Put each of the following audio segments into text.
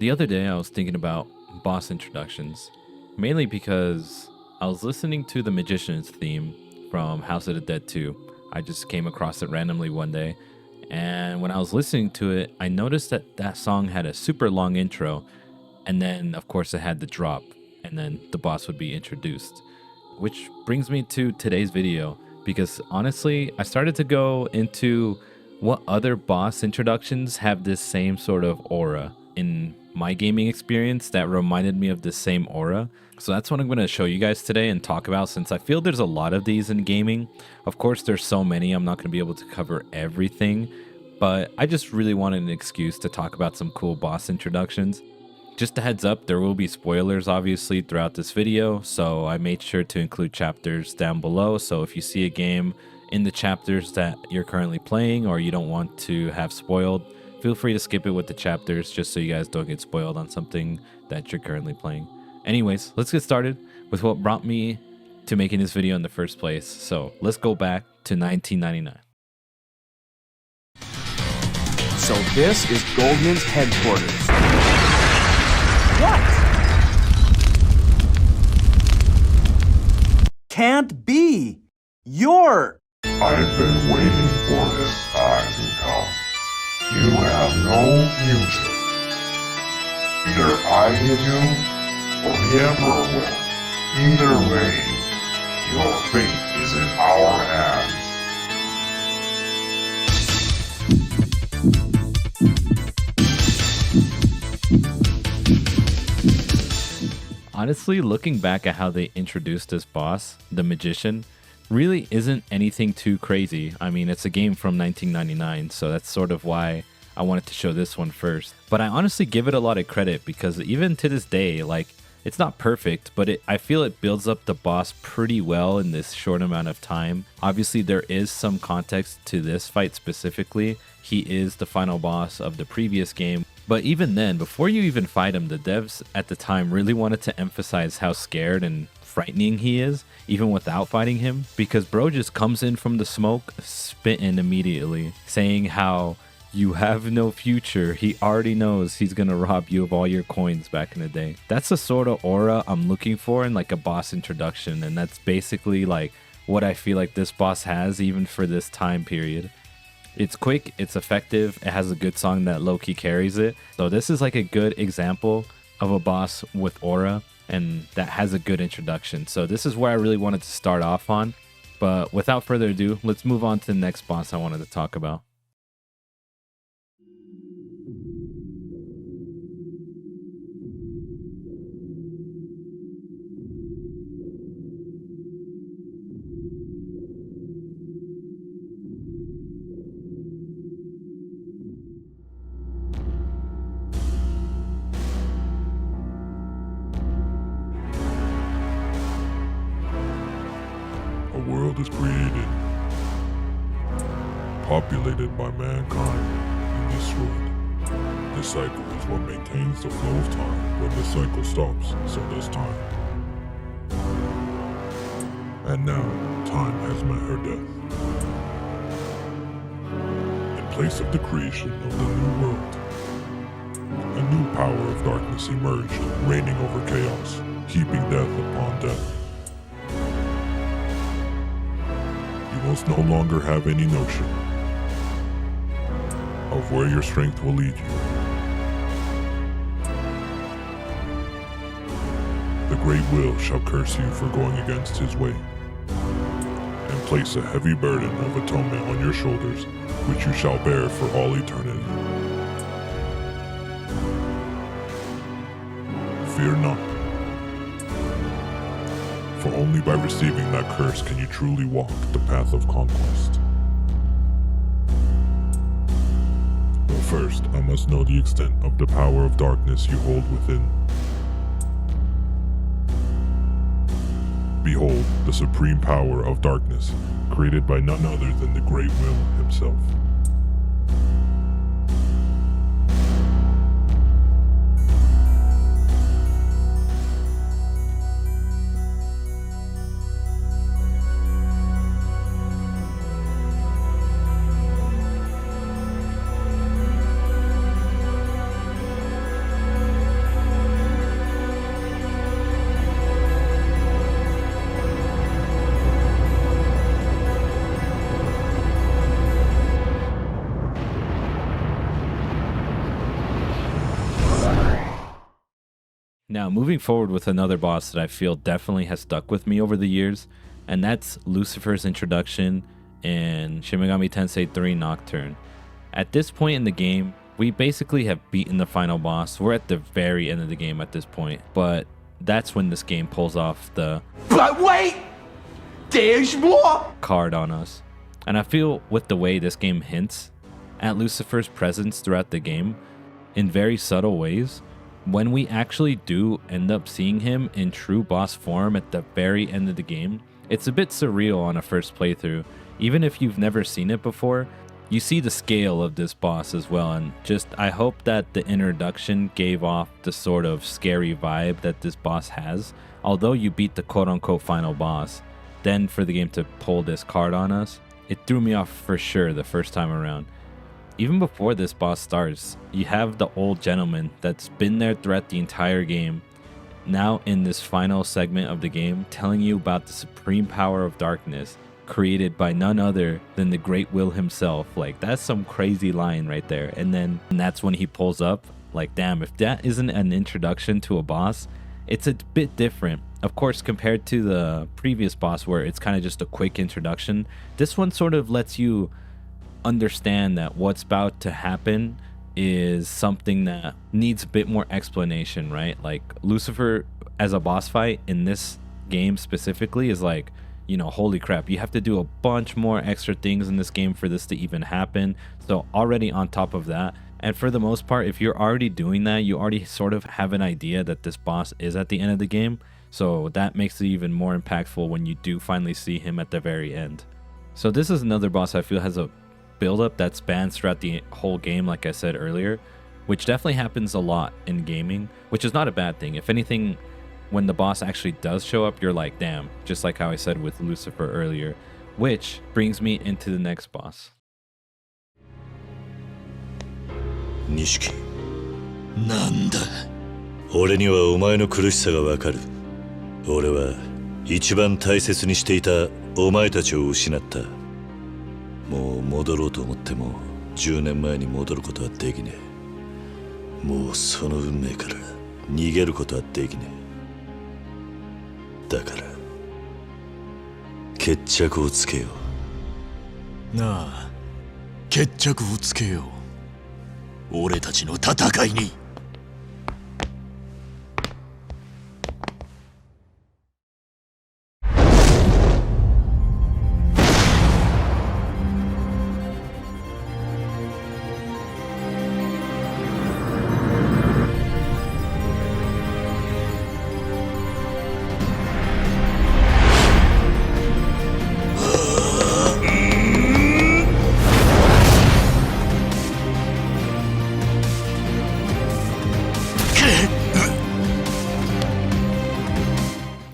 The other day I was thinking about boss introductions, mainly because I was listening to the Magician's theme from House of the Dead 2. I just came across it randomly one day, and when I was listening to it, I noticed that that song had a super long intro, and then of course it had the drop, and then the boss would be introduced. Which brings me to today's video, because honestly, I started to go into what other boss introductions have this same sort of aura in my gaming experience that reminded me of the same aura. So that's what I'm going to show you guys today and talk about, since I feel there's a lot of these in gaming. Of course, there's so many, I'm not going to be able to cover everything, but I just really wanted an excuse to talk about some cool boss introductions. Just a heads up, there will be spoilers obviously throughout this video, so I made sure to include chapters down below. So if you see a game in the chapters that you're currently playing or you don't want to have spoiled, feel free to skip it with the chapters just so you guys don't get spoiled on something that you're currently playing. Anyways, let's get started with what brought me to making this video in the first place. So let's go back to 1999. So this is Goldman's headquarters. What? Can't be! You're... I've been waiting for this time to come. You have no future. Either I give you, or the Emperor will. Either way, your fate is in our hands. Honestly, looking back at how they introduced this boss, the Magician, really isn't anything too crazy. I mean, it's a game from 1999, so that's sort of why I wanted to show this one first. But I honestly give it a lot of credit, because even to this day, like, it's not perfect, but I feel it builds up the boss pretty well in this short amount of time. Obviously, there is some context to this fight specifically. He is the final boss of the previous game. But even then, before you even fight him, the devs at the time really wanted to emphasize how scared and frightening he is, even without fighting him, because bro just comes in from the smoke, spitting immediately, saying how you have no future. He already knows he's gonna rob you of all your coins back in the day. That's the sort of aura I'm looking for in like a boss introduction, and that's basically like what I feel like this boss has even for this time period. It's quick, it's effective, it has a good song that low-key carries it. So this is like a good example of a boss with aura and that has a good introduction. So this is where I really wanted to start off on. But without further ado, let's move on to the next boss I wanted to talk about. A world is created, populated by mankind, and destroyed. This cycle is what maintains the flow of time. When the cycle stops, so does time. And now, time has met her death. In place of the creation of the new world, a new power of darkness emerged, reigning over chaos, heaping death upon death. You must no longer have any notion of where your strength will lead you. The Great Will shall curse you for going against his way, and place a heavy burden of atonement on your shoulders, which you shall bear for all eternity. Fear not, for only by receiving that curse can you truly walk the path of conquest. But first, I must know the extent of the power of darkness you hold within. Behold, the supreme power of darkness, created by none other than the Great Will himself. Now, moving forward with another boss that I feel definitely has stuck with me over the years, and that's Lucifer's introduction in Shin Megami Tensei 3 Nocturne. At this point in the game, we basically have beaten the final boss. We're at the very end of the game at this point, but that's when this game pulls off the But wait! There's more! card on us. And I feel with the way this game hints at Lucifer's presence throughout the game in very subtle ways, when we actually do end up seeing him in true boss form at the very end of the game, it's a bit surreal on a first playthrough. Even if you've never seen it before, you see the scale of this boss as well, and just I hope that the introduction gave off the sort of scary vibe that this boss has. Although you beat the quote-unquote final boss, then for the game to pull this card on us, it threw me off for sure the first time around. Even before this boss starts, you have the old gentleman that's been there throughout the entire game, now in this final segment of the game, telling you about the supreme power of darkness created by none other than the Great Will himself. Like, that's some crazy line right there. And that's when he pulls up. Like, damn, if that isn't an introduction to a boss, it's a bit different. Of course, compared to the previous boss where it's kind of just a quick introduction, this one sort of lets you understand that what's about to happen is something that needs a bit more explanation, right? Like, Lucifer as a boss fight in this game specifically is like, you know, holy crap, you have to do a bunch more extra things in this game for this to even happen. So already on top of that, and for the most part, if you're already doing that, you already sort of have an idea that this boss is at the end of the game. So that makes it even more impactful when you do finally see him at the very end. So this is another boss I feel has a build-up that spans throughout the whole game, like I said earlier, which definitely happens a lot in gaming, which is not a bad thing. If anything, when the boss actually does show up, you're like, damn, just like how I said with Lucifer earlier, which brings me into the next boss. 錦なんだ俺にはお前の苦しさがわかる俺は一番大切にしていたお前たちを失ったもう戻ろうと思っても10年前に戻ることはできねえもうその運命から逃げることはできねえだから決着をつけようなあ決着をつけよう俺たちの戦いに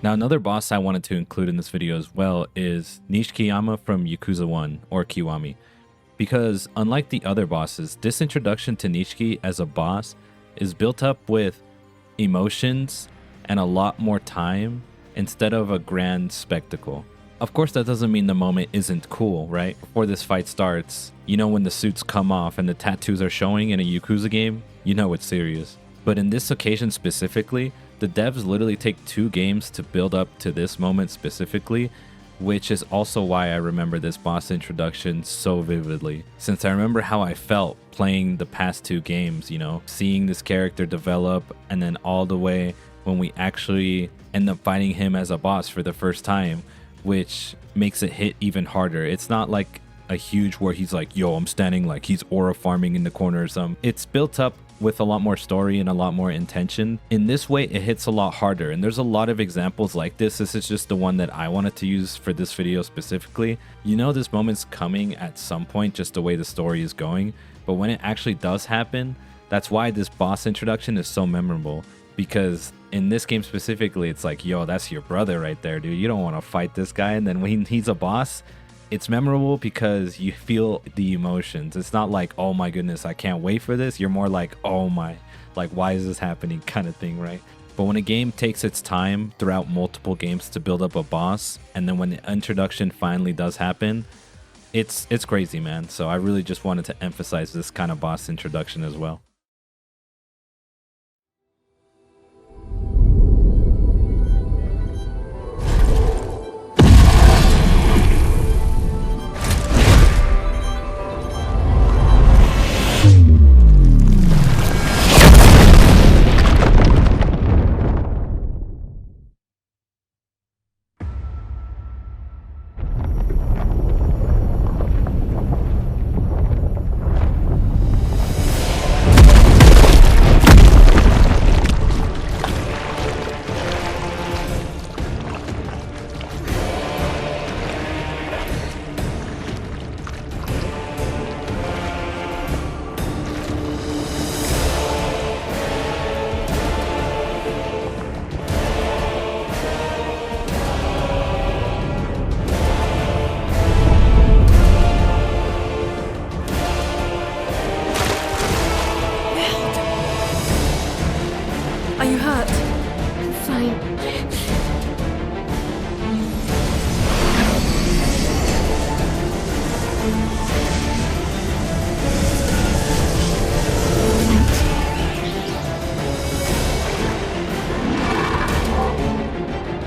Now, another boss I wanted to include in this video as well is Nishikiyama from Yakuza 1, or Kiwami. Because unlike the other bosses, this introduction to Nishiki as a boss is built up with emotions and a lot more time instead of a grand spectacle. Of course, that doesn't mean the moment isn't cool, right? Before this fight starts, you know when the suits come off and the tattoos are showing in a Yakuza game, you know it's serious. But in this occasion specifically, the devs literally take 2 games to build up to this moment specifically, which is also why I remember this boss introduction so vividly. Since I remember how I felt playing the past 2 games, you know, seeing this character develop, and then all the way when we actually end up fighting him as a boss for the first time, which makes it hit even harder. It's not like a huge where he's like, yo, I'm standing like he's aura farming in the corner or something. It's built up with a lot more story and a lot more intention. In this way, it hits a lot harder, and there's a lot of examples like this. This is just the one that I wanted to use for this video specifically. You know this moment's coming at some point, just the way the story is going, but when it actually does happen, that's why this boss introduction is so memorable. Because in this game specifically, it's like, yo, that's your brother right there, dude. You don't want to fight this guy. And then when he's a boss, it's memorable because you feel the emotions. It's not like, oh my goodness, I can't wait for this. You're more like, oh my, like, why is this happening kind of thing, right? But when a game takes its time throughout multiple games to build up a boss, and then when the introduction finally does happen, it's crazy, man. So I really just wanted to emphasize this kind of boss introduction as well. you hurt? Fine.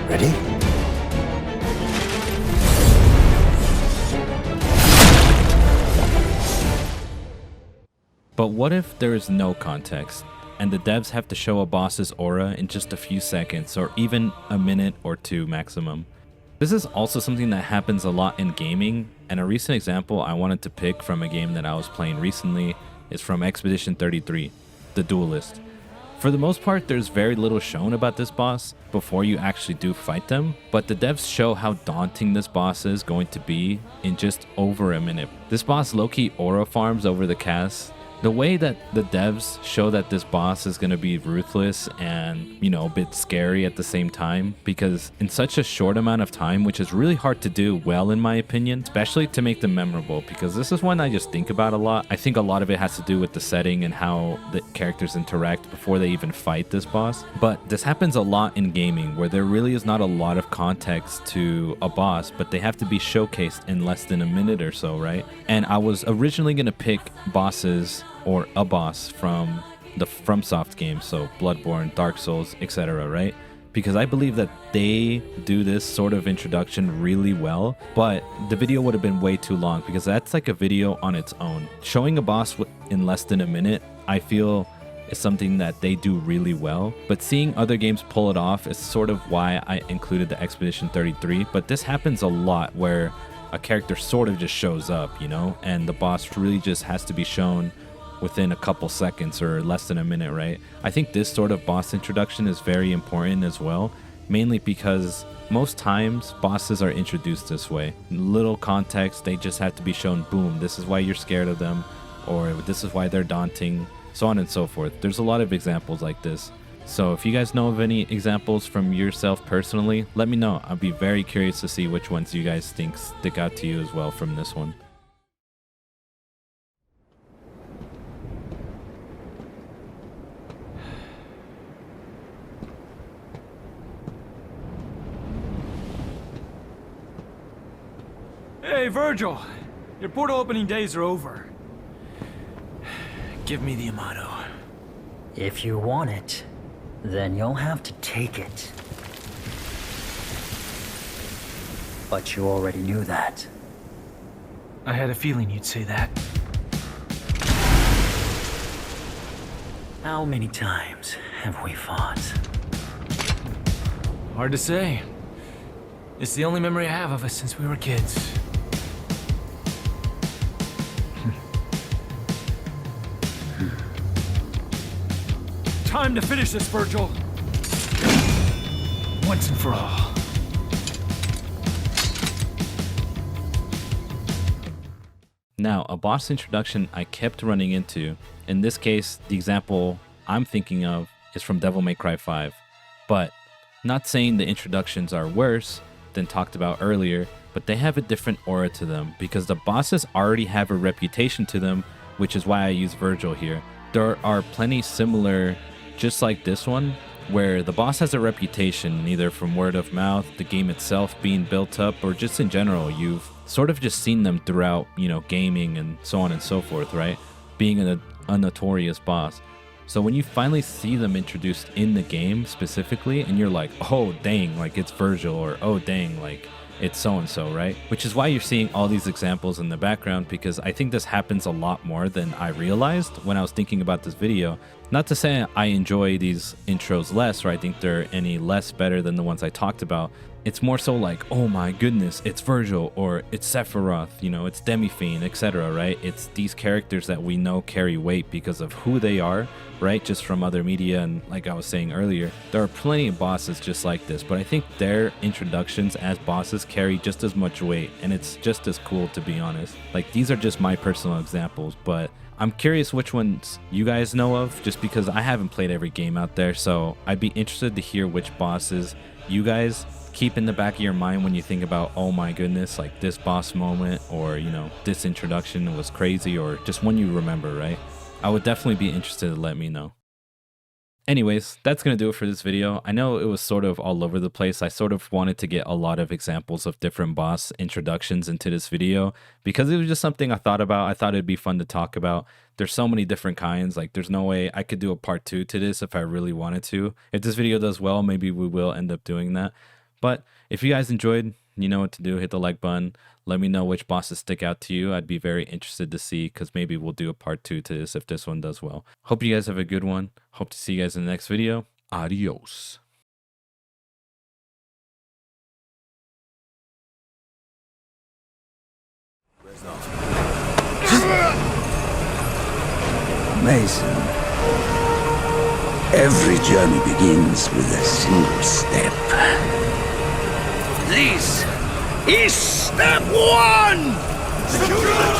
Ready? But what if there is no context, and the devs have to show a boss's aura in just a few seconds, or even a minute or two maximum? This is also something that happens a lot in gaming, and a recent example I wanted to pick from a game that I was playing recently is from Expedition 33, the Dualliste. For the most part, there's very little shown about this boss before you actually do fight them, but the devs show how daunting this boss is going to be in just over a minute. This boss low-key aura farms over the cast. The way that the devs show that this boss is going to be ruthless and, you know, a bit scary at the same time, because in such a short amount of time, which is really hard to do well in my opinion, especially to make them memorable, because this is one I just think about a lot. I think a lot of it has to do with the setting and how the characters interact before they even fight this boss. But this happens a lot in gaming, where there really is not a lot of context to a boss, but they have to be showcased in less than a minute or so, right? And I was originally going to pick bosses or a boss from the FromSoft games, so Bloodborne, Dark Souls, etc., right? Because I believe that they do this sort of introduction really well, but the video would have been way too long, because that's like a video on its own. Showing a boss in less than a minute, I feel, is something that they do really well, but seeing other games pull it off is sort of why I included the Expedition 33, but this happens a lot where a character sort of just shows up, you know, and the boss really just has to be shown within a couple seconds or less than a minute, right? I think this sort of boss introduction is very important as well, mainly because most times bosses are introduced this way. Little context, they just have to be shown, boom, this is why you're scared of them, or this is why they're daunting, so on and so forth. There's a lot of examples like this. So if you guys know of any examples from yourself personally, let me know. I'd be very curious to see which ones you guys think stick out to you as well from this one. Hey, Virgil! Your portal opening days are over. Give me the Amato. If you want it, then you'll have to take it. But you already knew that. I had a feeling you'd say that. How many times have we fought? Hard to say. It's the only memory I have of us since we were kids. Time to finish this, Virgil. Once and for all. Now, a boss introduction I kept running into, in this case, the example I'm thinking of is from Devil May Cry 5. But not saying the introductions are worse than talked about earlier, but they have a different aura to them because the bosses already have a reputation to them, which is why I use Virgil here. There are plenty similar, just like this one, where the boss has a reputation, either from word of mouth, the game itself being built up, or just in general, you've sort of just seen them throughout, you know, gaming and so on and so forth, right? Being a notorious boss. So when you finally see them introduced in the game specifically, and you're like, oh dang, like it's Virgil, or oh dang, like it's so-and-so, right? Which is why you're seeing all these examples in the background, because I think this happens a lot more than I realized when I was thinking about this video. Not to say I enjoy these intros less, or I think they're any less better than the ones I talked about. It's more so like, oh my goodness, it's Virgil, or it's Sephiroth, you know, it's Demi-Fiend, etc., right? It's these characters that we know carry weight because of who they are, right? Just from other media, and like I was saying earlier, there are plenty of bosses just like this, but I think their introductions as bosses carry just as much weight, and it's just as cool, to be honest. Like, these are just my personal examples, but I'm curious which ones you guys know of, just because I haven't played every game out there, so I'd be interested to hear which bosses you guys keep in the back of your mind when you think about, oh my goodness, like this boss moment, or, you know, this introduction was crazy, or just one you remember, right? I would definitely be interested to let me know. Anyways, that's going to do it for this video. I know it was sort of all over the place. I sort of wanted to get a lot of examples of different boss introductions into this video because it was just something I thought about. I thought it'd be fun to talk about. There's so many different kinds. Like, there's no way I could do a part 2 to this if I really wanted to. If this video does well, maybe we will end up doing that. But if you guys enjoyed, you know what to do. Hit the like button. Let me know which bosses stick out to you. I'd be very interested to see because maybe we'll do a part 2 to this if this one does well. Hope you guys have a good one. Hope to see you guys in the next video. Adios. Mason, every journey begins with a single step. This is step 1! Secure the